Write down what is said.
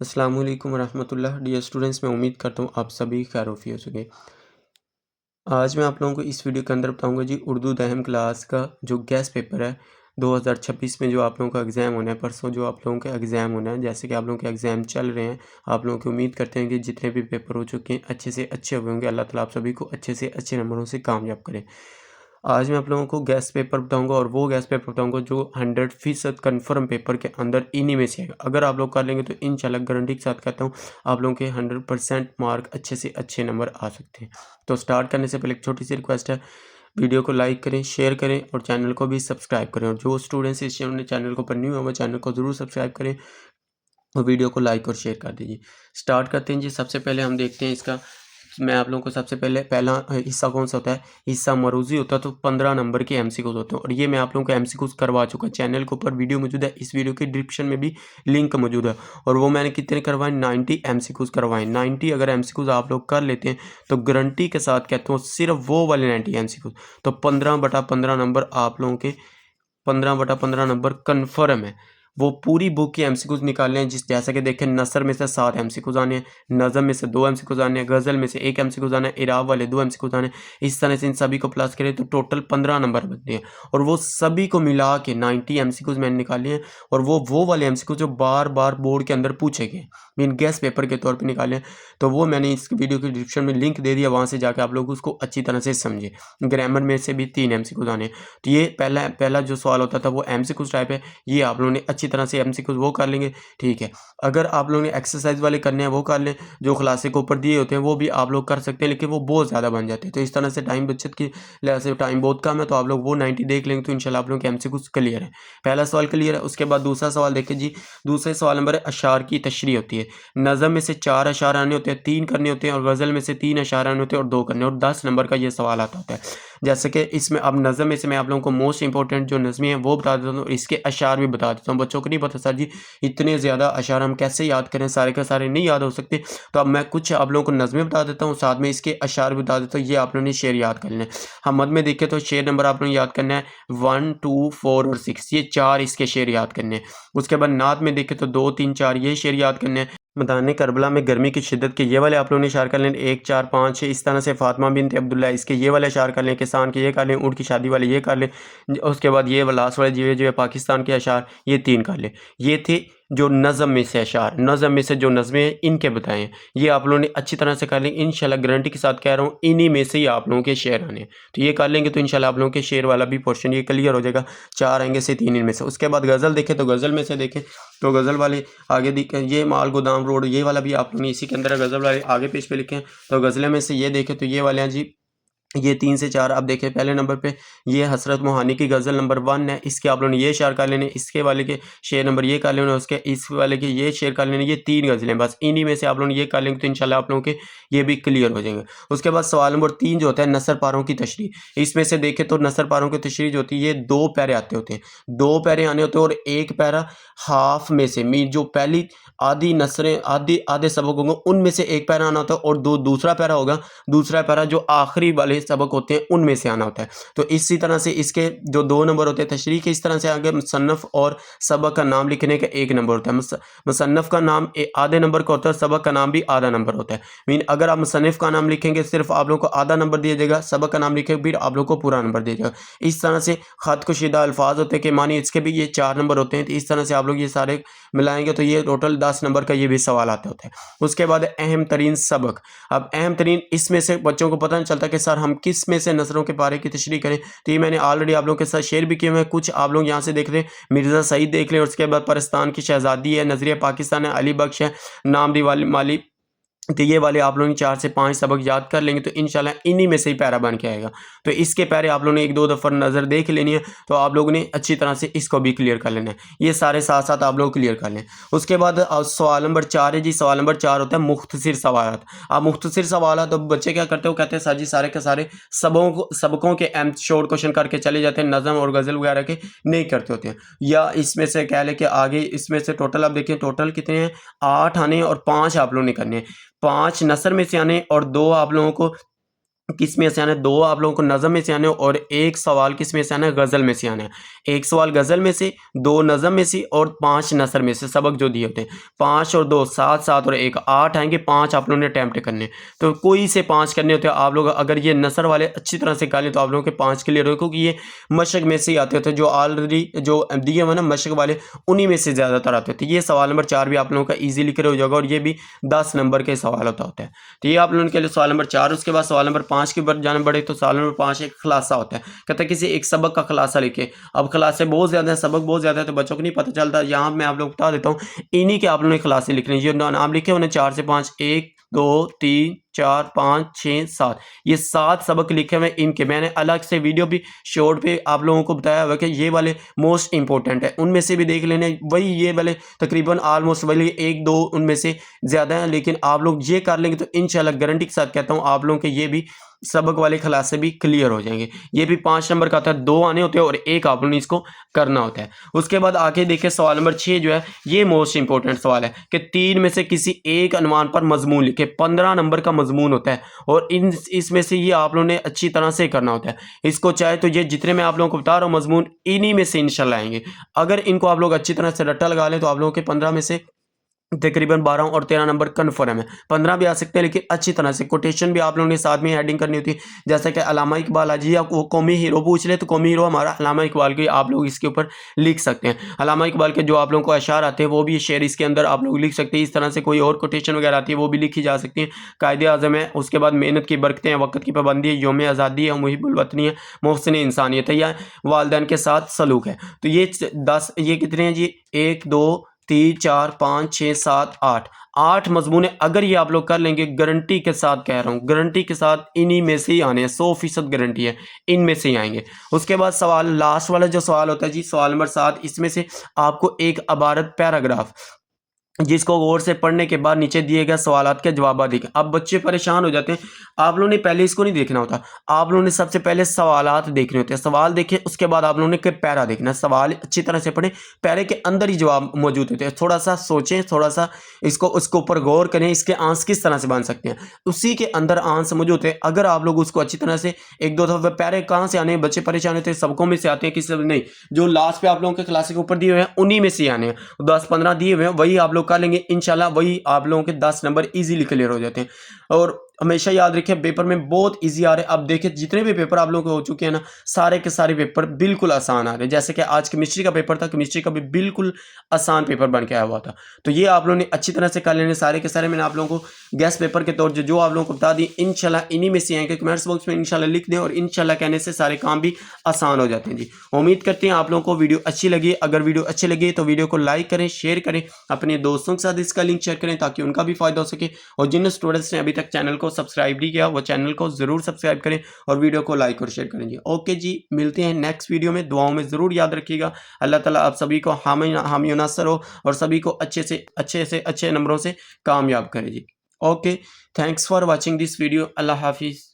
अस्सलाम वालेकुम वरहमतुल्लाह। Dear students, मैं उम्मीद करता हूँ आप सभी खैरियत होंगे। आज मैं आप लोगों को इस वीडियो के अंदर बताऊंगा जी उर्दू दहम क्लास का जो गेस्ट पेपर है 2026 में जो आप लोगों का एग्ज़ाम होना है। परसों जो आप लोगों का एग्ज़ाम होना है, जैसे कि आप लोगों के एग्ज़ाम चल रहे हैं, आप लोगों की उम्मीद करते हैं कि जितने भी पेपर हो चुके हैं अच्छे से अच्छे हुए होंगे। अल्लाह ताला आप सभी को अच्छे से अच्छे नंबरों से कामयाब करें। आज मैं आप लोगों को गेस्ट पेपर बताऊंगा और वो गेस्ट पेपर बताऊंगा जो 100% कन्फर्म पेपर के अंदर इन्हीं में से है। अगर आप लोग कर लेंगे तो इंशाल्लाह गारंटी के साथ कहता हूँ आप लोगों के 100% मार्क अच्छे से अच्छे नंबर आ सकते हैं। तो स्टार्ट करने से पहले एक छोटी सी रिक्वेस्ट है, वीडियो को लाइक करें, शेयर करें और चैनल को भी सब्सक्राइब करें। और जो स्टूडेंट्स इस चैनल को पर न्यू है वो चैनल को ज़रूर सब्सक्राइब करें और वीडियो को लाइक और शेयर कर दीजिए। स्टार्ट करते हैं जी। सबसे पहले हम देखते हैं इसका, मैं आप लोगों को सबसे पहले पहला हिस्सा कौन सा होता है, हिस्सा मरूज़ी होता है। तो 15 नंबर के एमसीक्यूज होते हैं और ये मैं आप लोगों को एमसीक्यूज करवा चुका। चैनल के ऊपर वीडियो मौजूद है, इस वीडियो की डिस्क्रिप्शन में भी लिंक मौजूद है। और वो मैंने कितने करवाए, 90 एमसीक्यूज करवाए। 90 अगर एमसीक्यूज आप लोग कर लेते हैं तो गारंटी के साथ कहता हूँ सिर्फ वो वाले 90 एमसीक्यूज, तो 15/15 नंबर आप लोगों के 15/15 नंबर कन्फर्म है। वो पूरी बुक के एमसीक्यूज निकालने हैं, जैसा कि देखें नसर में से 7 एमसीक्यूज आने हैं, नज़म में से 2 एमसीक्यूज आने हैं, गज़ल में से 1 एमसीक्यूज आना है, इराब वाले 2 एमसीक्यूज आने हैं। इस तरह से इन सभी को प्लस करें तो टोटल 15 नंबर बनते हैं और वो सभी को मिला के 90 एमसीक्यूज मैंने निकाले हैं। और वो वाले एमसीक्यूज जो बार बार बोर्ड के अंदर पूछे गए, मीन गेस्ट पेपर के तौर पर निकाले हैं, तो वो मैंने इस वीडियो की डिस्क्रिप्शन में लिंक दे दिया, वहाँ से जाकर आप लोग उसको अच्छी तरह से समझे। ग्रामर में से भी 3 एमसीक्यूज आने हैं। तो ये पहला जो सवाल होता था वो एमसीक्यूज टाइप है, ये आप लोगों ने अच्छी तरह से एमसीक्यूज वो कर लेंगे, ठीक है। अगर आप लोगों ने एक्सरसाइज वाले करने हैं वो कर लें, जो क्लासे के ऊपर दिए होते हैं वो भी आप लोग कर सकते हैं, लेकिन वो बहुत ज़्यादा बन जाते हैं। तो इस तरह से टाइम बचत की लिहाज से टाइम बहुत कम है, तो आप लोग वो 90 देख लेंगे तो इंशाल्लाह आप लोगों के एमसीक्यूज क्लियर है। पहला सवाल क्लियर है। उसके बाद दूसरा सवाल देखिए जी। दूसरे सवाल नंबर है अशार की तशरीह होती है। नज़म में से 4 अशार आने होते हैं, 3 करने होते हैं, और गज़ल में से 3 अशार आने होते हैं और 2 करने, और 10 नंबर का ये सवाल आता होता है। जैसे कि इसमें अब नज़म में से मैं आप लोगों को मोस्ट इंपॉर्टेंट जो नज़में हैं वो बता देता हूँ, इसके अशार भी बता देता हूँ। बच्चों को नहीं पता सर जी इतने ज़्यादा अशार हम कैसे याद करें, सारे के सारे नहीं याद हो सकते। तो अब मैं कुछ आप लोगों को नज़में बता देता हूँ, साथ में इसके अशार भी बता देता हूँ, ये आप लोगों ने शेर याद कर लेना है। हम मद में देखें तो शेर नंबर आप लोगों ने याद करना है 1, 2, 4 और 6, ये 4 इसके शेर याद करने हैं। उसके बाद नात में देखें तो 2, 3, 4 ये शेर याद करने हैं। मैदान करबला में गर्मी की शिद्दत के ये वाले आप लोगों ने इशार कर लें 1, 4, 5, 6। इस तरह से फातिमा बिनत अब्दुल्ला इसके ये वाले इशार कर लें, किसान के ये कर लें, ऊँट की शादी वाले ये कर लें। उसके बाद ये लास्ट वाले जीवे जीवे पाकिस्तान के अशार ये 3 कर लें। ये थे जो नज़म में से अशार, नज़म में से जो नज़में हैं इनके बताएं हैं। ये आप लोगों ने अच्छी तरह से कर लें, इंशाल्लाह गारंटी के साथ कह रहा हूँ इन्हीं में से ही आप लोगों के शेर आने हैं। तो ये कर लेंगे तो इंशाल्लाह आप लोगों के शेर वाला भी पोर्शन ये क्लियर हो जाएगा। 4 आएंगे से 3 इनमें से। उसके बाद गज़ल देखें तो गज़ल में से देखें तो गज़ल वाले आगे देखें, ये माल गोदाम रोड ये वाला भी आप लोगों ने इसी के अंदर गज़ल वाले आगे पेज पे लिखे हैं। तो गज़लें में से ये देखें तो ये वाले हैं जी, ये 3 से 4। अब देखिए पहले नंबर पे ये हसरत मोहानी की गज़ल नंबर 1 है, इसके आप लोगों ने ये शेर कर लेने, इसके वाले के शेर नंबर ये कर लेने, उसके इस वाले के ये शेर कर लेने। ये 3 गज़लें बस इन्हीं में से आप लोगों ने ये कर लेंगे तो इंशाल्लाह आप लोगों के ये भी क्लियर हो जाएंगे। उसके बाद सवाल नंबर 3 जो होता है नसर पारों की तशरीह, इसमें से देखें तो नसर पारों की तशरीह जो होती है ये 2 पैरे आते होते हैं, 2 पैरे आने होते हैं और 1 पैरा हाफ में से मीन जो पहली आधी नसरें आधे सबक होंगे उनमें से 1 पैरा आना होता है, और दूसरा पैरा होगा, दूसरा पैरा जो आखिरी वाले सबक होते हैं उनमें से आना होता है। तो इसी तरह से इसके जो 2 नंबर होते हैं तशरीह के, इस तरह से आगे मुसन्नफ़ और सबक का नाम लिखने का 1 नंबर होता है। मुसन्नफ़ का नाम आधे नंबर का होता है, सबक का नाम भी आधा नंबर होता है। मीन अगर आप मुसन्निफ़ का नाम लिखेंगे सिर्फ आप लोगों को आधा नंबर दिया जाएगा, सबक का नाम लिखेंगे फिर आप लोग को पूरा नंबर दिया जाएगा। इस तरह से ख़त कुशीदा अल्फाज होते हैं कि मानिए इसके भी ये 4 नंबर होते हैं। तो इस तरह से आप लोग ये सारे मिलाएंगे तो ये टोटल 10 नंबर का ये भी सवाल आता होता है। उसके बाद अहम तरीन सबक। अब अहम तरीन इसमें से बच्चों को पता नहीं चलता कि सर हम किस में से नसरों के पारे की तशरीह करें। तो ये मैंने ऑलरेडी आप लोगों के साथ शेयर भी किए हुए हैं, कुछ आप लोग यहाँ से देख रहे हैं। मिर्ज़ा सईद देख लें, उसके बाद परस्तान की शहज़ादी है, नज़रिया पाकिस्तान है, अली बख्श है, नाम वाली माली। तो ये वाले आप लोगों ने 4 से 5 सबक याद कर लेंगे तो इंशाल्लाह इन्हीं में से ही पैरा बन के आएगा। तो इसके पैरे आप लोगों ने 1-2 दफ़ा नज़र देख लेनी है, तो आप लोगों ने अच्छी तरह से इसको भी क्लियर कर लेना है। ये सारे साथ-साथ आप लोग क्लियर कर लें। उसके बाद सवाल नंबर 4 है जी। सवाल नंबर 4 होता है मुख्तसर सवालात। अब मुख्तसर सवालात तो बच्चे क्या करते हो, कहते हैं सर जी सारे के सारे सबकों के शॉर्ट क्वेश्चन करके चले जाते हैं, नज़म और गज़ल वगैरह के नहीं करते होते हैं। या इसमें से कह लें कि आगे इसमें से टोटल आप देखिए टोटल कितने हैं, 8 आने और 5 आप लोगों ने करने हैं। 5 नसर में से आने और 2 आप लोगों को किस में से आना है, 2 आप लोगों को नज़म में से आने और 1 सवाल किस में से आना है, गज़ल में से आना है। 1 सवाल गज़ल में से, 2 नज़म में से और 5 नसर में से, सबक जो दिए होते हैं। 5 और 2 7, 7 और 1 8 आएँगे, 5 आप लोगों ने अटेम्प्ट करने हैं। तो कोई से 5 करने होते हैं। आप लोग अगर ये नसर वाले अच्छी तरह से कर लें तो आप लोगों के 5 क्लियर हो, क्योंकि ये मशक में से ही आते होते हैं। जो ऑलरेडी जो दिए हुए हैं ना मशक वाले, उन्हीं में से ज़्यादातर आते होते हैं। ये सवाल नंबर 4 भी आप लोगों का ईज़िली क्लियर हो जाएगा और ये भी 10 नंबर के सवाल होता है। तो ये आप लोगों के लिए सवाल नंबर 4। उसके बाद सवाल नंबर 5 की बार जाना पड़े तो सवाल नंबर 5 एक खुलासा होता है। कहता है किसी एक सबक का खुलासा लिखे। अब खुलासे बहुत ज़्यादा हैं, सबक बहुत ज़्यादा है, तो बच्चों को नहीं पता चलता। यहाँ मैं आप लोग बता देता हूँ, इन्हीं के आप लोगों ने खुलासे लिखने। ये नाम लिखे उन्हें 4 से 5, 1 2 3 4 5 6 7, ये 7 सबक लिखे हुए इनके। मैंने अलग से वीडियो भी शॉर्ट पे आप लोगों को बताया हुआ कि ये वाले मोस्ट इंपॉर्टेंट है, उनमें से भी देख लेने। वही ये वाले तकरीबन ऑलमोस्ट वही 1 2 उनमें से ज़्यादा है, लेकिन आप लोग ये कर लेंगे तो इंशाल्लाह गारंटी के साथ कहता हूँ आप लोगों के ये भी सबक वाले खुलासे भी क्लियर हो जाएंगे। ये भी 5 नंबर का आता है, 2 आने होते हैं और 1 आप लोगों ने इसको करना होता है। उसके बाद आगे देखिए सवाल नंबर 6 जो है ये मोस्ट इंपॉर्टेंट सवाल है कि 3 में से किसी एक अनुमान पर मजमून लिखे। 15 नंबर का मजमून होता है और इसमें से ये आप लोगों ने अच्छी तरह से करना होता है। इसको चाहे तो ये जितने मैं आप लोगों को बता रहा हूँ मजमून, इन्हीं में से इंशाल्लाह आएंगे। अगर इनको आप लोग अच्छी तरह से रट्टा लगा लें तो आप लोगों के 15 में से तकरीबन 12 और 13 नंबर कन्फर्म है। 15 भी आ सकते हैं, लेकिन अच्छी तरह से कोटेशन भी आप लोगों ने साथ में हेडिंग करनी होती है। जैसे कि अल्लामा इकबाल, आज आप वो कौमी हीरो पूछ ले तो कौमी हीरो हमारा अल्लामा इकबाल के आप लोग इसके ऊपर लिख सकते हैं। अल्लामा इकबाल के जो आप लोगों को अशार आते हैं वो भी शेर इसके अंदर आप लोग लिख सकते हैं। इस तरह से कोई और कोटेशन वगैरह आती है वो भी लिखी जा सकती है। कायदे आज़म है, उसके बाद मेहनत की बरकतें हैं, वक्त की पाबंदी है, यौम आज़ादी है, मुहिबुल वतनी है, मोहसिन इंसानियत है, या वालिदैन के साथ सलूक है। तो ये 10, ये कितने हैं जी, 1 2 3 4 5 6 7 8, 8 मजमून है। अगर ये आप लोग कर लेंगे, गारंटी के साथ कह रहा हूँ, गारंटी के साथ इन्हीं में से ही आने हैं, 100% गारंटी है, इनमें से ही आएंगे। उसके बाद सवाल लास्ट वाला जो सवाल होता है जी, सवाल नंबर 7, इसमें से आपको एक इबारत पैराग्राफ जिसको गौर से पढ़ने के बाद नीचे दिए गए सवालात के जवाब देखें। अब बच्चे परेशान हो जाते हैं। आप लोगों ने पहले इसको नहीं देखना होता, आप लोगों ने सबसे पहले सवालात देखने होते हैं। सवाल देखें, उसके बाद आप लोगों ने पैरा देखना है। सवाल अच्छी तरह से पढ़ें, पैरे के अंदर ही जवाब मौजूद होते हैं। थोड़ा सा सोचें, थोड़ा सा इसको उसके ऊपर गौर करें, इसके आंस किस तरह से बन सकते हैं, उसी के अंदर आंस मौजूद होते हैं। अगर आप लोग उसको अच्छी तरह से 1 2 दफा, पैरे कहाँ से आने, बच्चे परेशान होते हैं, सबकों में से आते हैं, किसी नहीं, जो लास्ट पे आप लोगों के क्लास के ऊपर दिए हुए हैं उन्हीं में से आने हैं। 10 15 दिए हुए हैं, वही आप लोग कर लेंगे इंशाल्लाह, वही आप लोगों के 10 नंबर इजीली क्लियर हो जाते हैं। और हमेशा याद रखें, पेपर में बहुत इजी आ रहे हैं। अब देखिए जितने भी पेपर आप लोगों के हो चुके हैं ना, सारे के सारे पेपर बिल्कुल आसान आ रहे हैं। जैसे कि आज केमिस्ट्री का पेपर था, केमिस्ट्री का भी बिल्कुल आसान पेपर बन के आया हुआ था। तो ये आप लोगों ने अच्छी तरह से कर लेने सारे के सारे। मैंने आप लोगों को गेस्ट पेपर के तौर जो आप लोगों को बता दी, इंशाल्लाह इन्हीं में से आएंगे। कमेंट्स बॉक्स में इंशाल्लाह लिख दें और इंशाल्लाह कहने से सारे काम भी आसान हो जाते हैं जी। उम्मीद करते हैं आप लोगों को वीडियो अच्छी लगी। अगर वीडियो अच्छी लगी तो वीडियो को लाइक करें, शेयर करें, अपने दोस्तों के साथ इसका लिंक शेयर करें ताकि उनका भी फायदा हो सके। और जिन स्टूडेंट्स ने अभी तक चैनल को सब्सक्राइब नहीं किया वो चैनल को ज़रूर सब्सक्राइब करें और वीडियो को लाइक और शेयर करें जी। ओके जी, मिलते हैं नेक्स्ट वीडियो में। दुआओं में ज़रूर याद रखिएगा। अल्लाह ताला आप सभी को हामी नासर हो और सभी को अच्छे से अच्छे नंबरों से कामयाब करे जी। Okay, thanks for watching this video. अल्लाह हाफिज़।